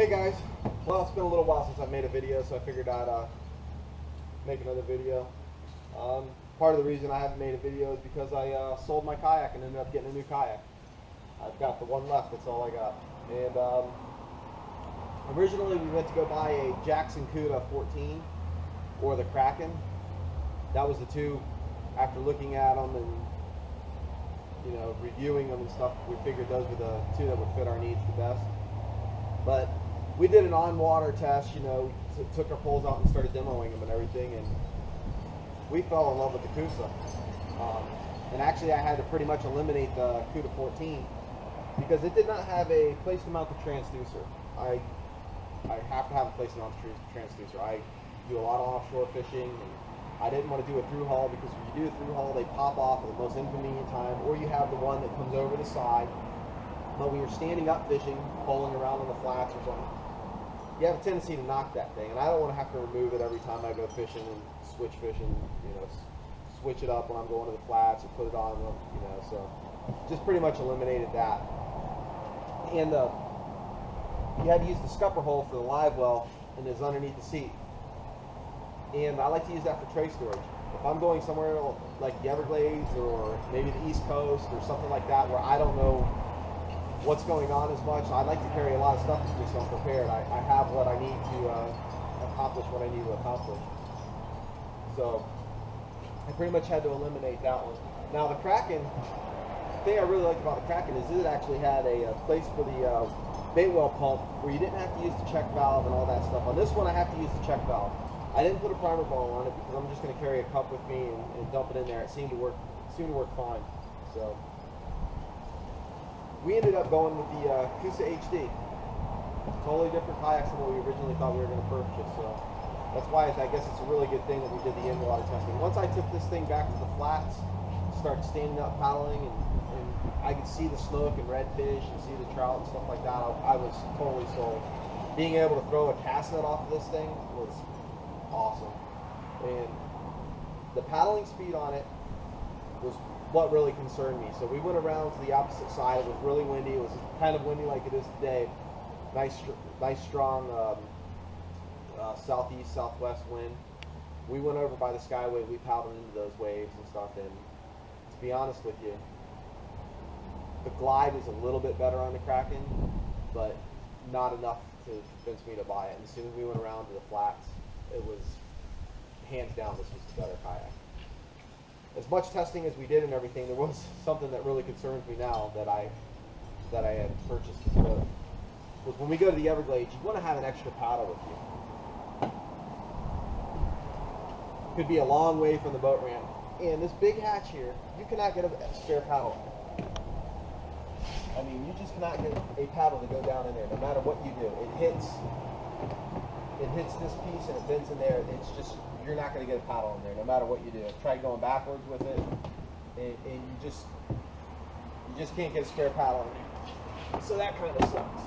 Hey guys, well, it's been a little while since I made a video, so I figured I'd make another video. Part of the reason I haven't made a video is because I sold my kayak and ended up getting a new kayak. I've got the one left, that's all I got. And originally we went to go buy a Kayak and Cuda 14 or the Krakken. That was the two. After looking at them and reviewing them and stuff, we figured those were the two that would fit our needs the best. But we did an on-water test, took our poles out and started demoing them and everything, and we fell in love with the Coosa. And actually I had to pretty much eliminate the Cuda 14 because it did not have a place to mount the transducer. I have to have a place to mount the transducer. I do a lot of offshore fishing, and I didn't want to do a through haul because when you do a through haul, they pop off at the most inconvenient time, or you have the one that comes over the side. But when you're standing up fishing, poling around on the flats or something, you have a tendency to knock that thing, and I don't want to have to remove it every time I go fishing and switch fishing, switch it up when I'm going to the flats or put it on, so just pretty much eliminated that. And you had to use the scupper hole for the live well, and it's underneath the seat. And I like to use that for tray storage. If I'm going somewhere like the Everglades or maybe the East Coast or something like that where I don't know what's going on as much, I like to carry a lot of stuff with me so I'm prepared. I have what I need to accomplish what I need to accomplish. So I pretty much had to eliminate that one. Now the Krakken, the thing I really liked about the Krakken is it actually had a place for the bait well pump where you didn't have to use the check valve and all that stuff. On this one I have to use the check valve. I didn't put a primer ball on it because I'm just going to carry a cup with me and dump it in there. It seemed to work fine. So we ended up going with the Coosa HD. Totally different kayaks than what we originally thought we were going to purchase. So that's why I guess it's a really good thing that we did the in-water testing. Once I took this thing back to the flats, started standing up paddling, and I could see the snook and redfish and see the trout and stuff like that, I was totally sold. Being able to throw a cast net off of this thing was awesome. And the paddling speed on it was what really concerned me. So we went around to the opposite side. It was really windy. It was kind of windy like it is today. Nice strong southeast, southwest wind. We went over by the skyway. We paddled into those waves and stuff. And to be honest with you, the glide was a little bit better on the Krakken, but not enough to convince me to buy it. And as soon as we went around to the flats, it was hands down this was the better kayak. As much testing as we did and everything, there was something that really concerns me now that I had purchased this boat. Was when we go to the Everglades, you want to have an extra paddle with you. Could be a long way from the boat ramp, and this big hatch here, you cannot get a spare paddle. I mean, you just cannot get a paddle to go down in there, no matter what you do. It hits this piece and it bends in there. It's just, you're not going to get a paddle in there no matter what you do. I tried going backwards with it, and you just can't get a spare paddle in there. So that kind of sucks.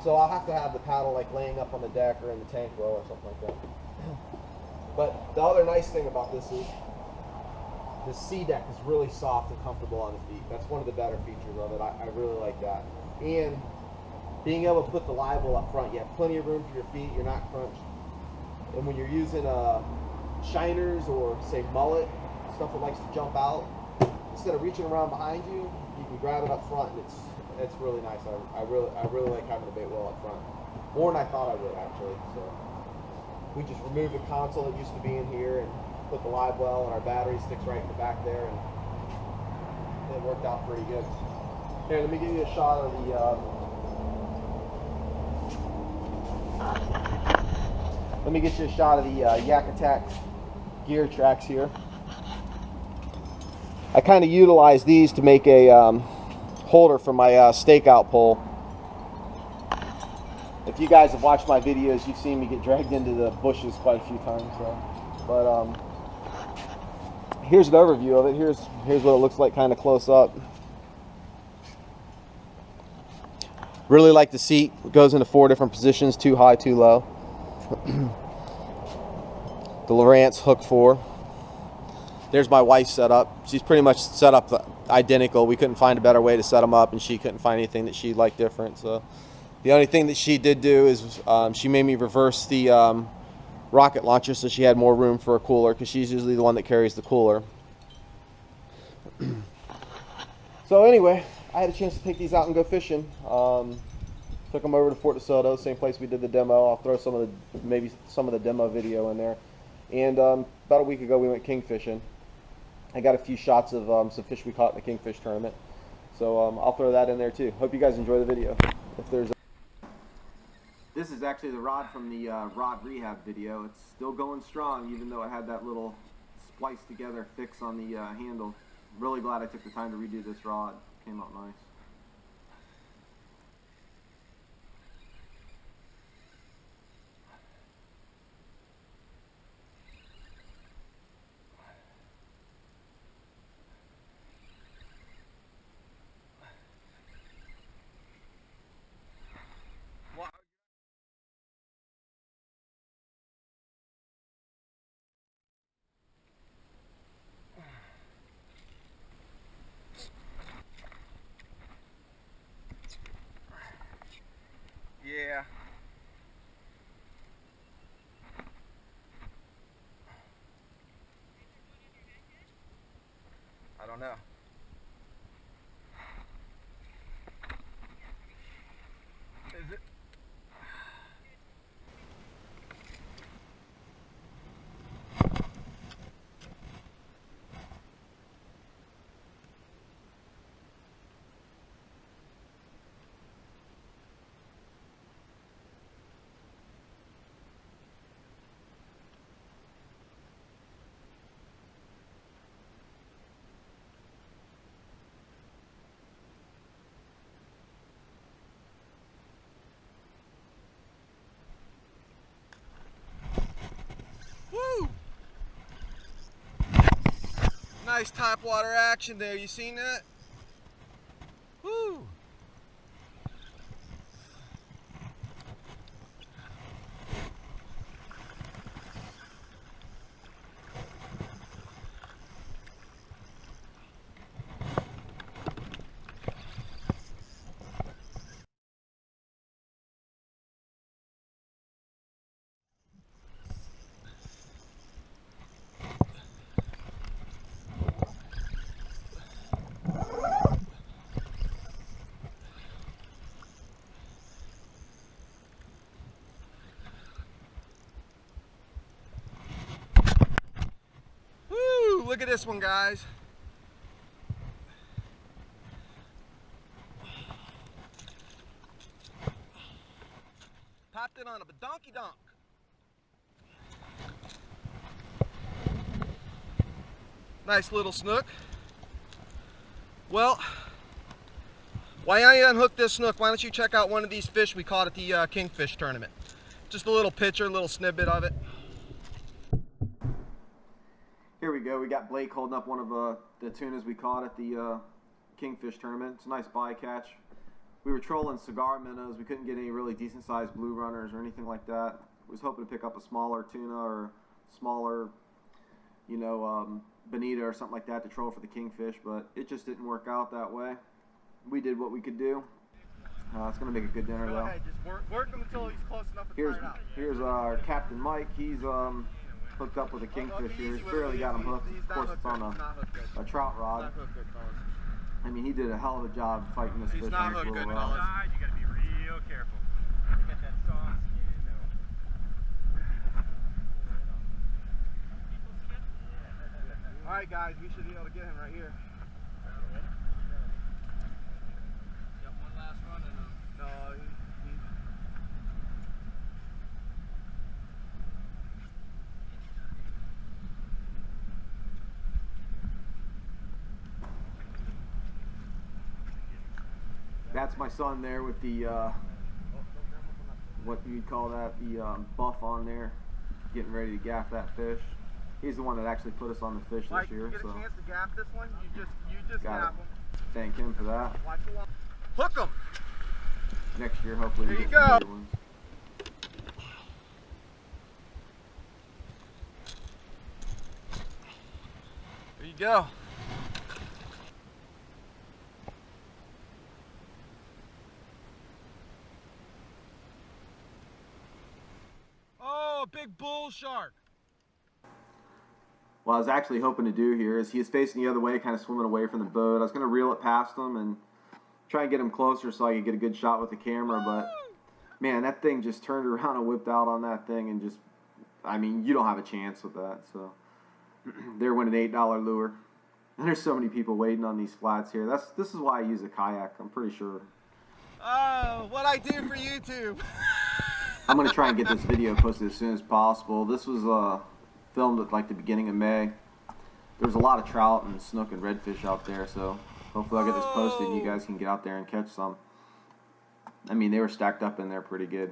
So I'll have to have the paddle like laying up on the deck or in the tank well or something like that. But the other nice thing about this is the sea deck is really soft and comfortable on the feet. That's one of the better features of it. I really like that. And being able to put the live well up front, you have plenty of room for your feet, you're not crunched. And when you're using shiners or say mullet, stuff that likes to jump out, instead of reaching around behind you, you can grab it up front, and it's really nice. I really like having the bait well up front. More than I thought I would actually. So we just removed the console that used to be in here and put the live well, and our battery sticks right in the back there, and it worked out pretty good. Here, let me give you a shot of the let me get you a shot of the Yak Attack gear tracks here. I kind of utilize these to make a holder for my stakeout pole. If you guys have watched my videos, you've seen me get dragged into the bushes quite a few times. So. But here's an overview of it. Here's what it looks like kind of close up. Really like the seat. It goes into 4 different positions, too high, too low. The Lowrance hook 4. there's my wife's setup. She's pretty much set up identical. We couldn't find a better way to set them up, and she couldn't find anything that she liked different. So the only thing that she did do is she made me reverse the rocket launcher so she had more room for a cooler, because she's usually the one that carries the cooler. So anyway, I had a chance to take these out and go fishing. Took them over to Fort DeSoto, same place we did the demo. I'll throw maybe some of the demo video in there. And about a week ago we went king fishing. I got a few shots of some fish we caught in the kingfish tournament. So I'll throw that in there too. Hope you guys enjoy the video. This is actually the rod from the rod rehab video. It's still going strong, even though it had that little spliced together fix on the handle. Really glad I took the time to redo this rod. Came out nice. Yeah. I don't know. Is it? Woo! Nice top water action there. You seen that? Woo! Look at this one, guys. Popped it on a donkey donk. Nice little snook. Well, while I unhook this snook, why don't you check out one of these fish we caught at the kingfish tournament. Just a little picture, a little snippet of it. Here we go. We got Blake holding up one of the tunas we caught at the kingfish tournament. It's a nice bycatch. We were trolling cigar minnows. We couldn't get any really decent sized blue runners or anything like that. I was hoping to pick up a smaller tuna or smaller, you know, bonita or something like that to troll for the kingfish, but it just didn't work out that way. We did what we could do. It's going to make a good dinner, though. Go ahead, just work him until he's close enough to try it out. Here's our Captain Mike. He's hooked up with a kingfish here. He's barely got him hooked. Of course, it's on a trout rod. I mean, he did a hell of a job fighting this fish. He's not hooked good, fellas. You got to be real careful. You got that soft skin. All right, guys, we should be able to get him right here. Got one last run in him. No, That's my son there with the, what you'd call that, the buff on there, getting ready to gaff that fish. He's the one that actually put us on the fish Mike, this year. you get a chance to gaff this one, you just Gotta gaff him. thank him for that. Watch the line. Hook him! Next year, hopefully, we There get you some go. bigger ones. you go. Oh, a big bull shark. What I was actually hoping to do here is he is facing the other way, kind of swimming away from the boat. I was going to reel it past him and try and get him closer so I could get a good shot with the camera, but man, that thing just turned around and whipped out on that thing and just, I mean, you don't have a chance with that. So there went an $8 lure. And there's so many people waiting on these flats here. This is why I use a kayak, I'm pretty sure. Oh, what I do for YouTube. I'm going to try and get this video posted as soon as possible. This was filmed at like the beginning of May. There was a lot of trout and snook and redfish out there, so hopefully I'll get this posted and you guys can get out there and catch some. I mean, they were stacked up in there pretty good.